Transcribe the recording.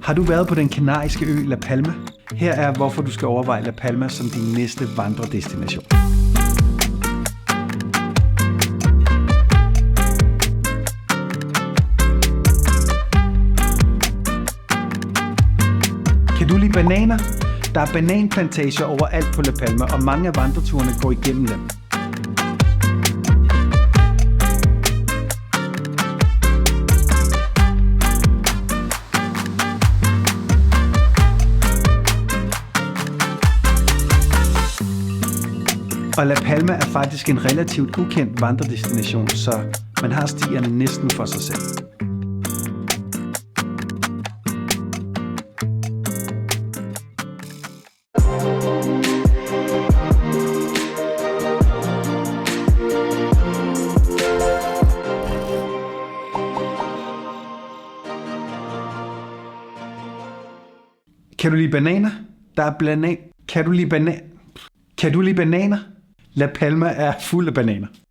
Har du været på den kanariske ø La Palma? Her er, hvorfor du skal overveje La Palma som din næste vandredestination. Kan du lide bananer? Der er bananplantager overalt på La Palma, og mange af vandreturene går igennem dem. Og La Palma er faktisk en relativt ukendt vandredestination, så man har stierne næsten for sig selv. Kan du lide bananer? Kan du lide bananer? La Palma er fuld af bananer.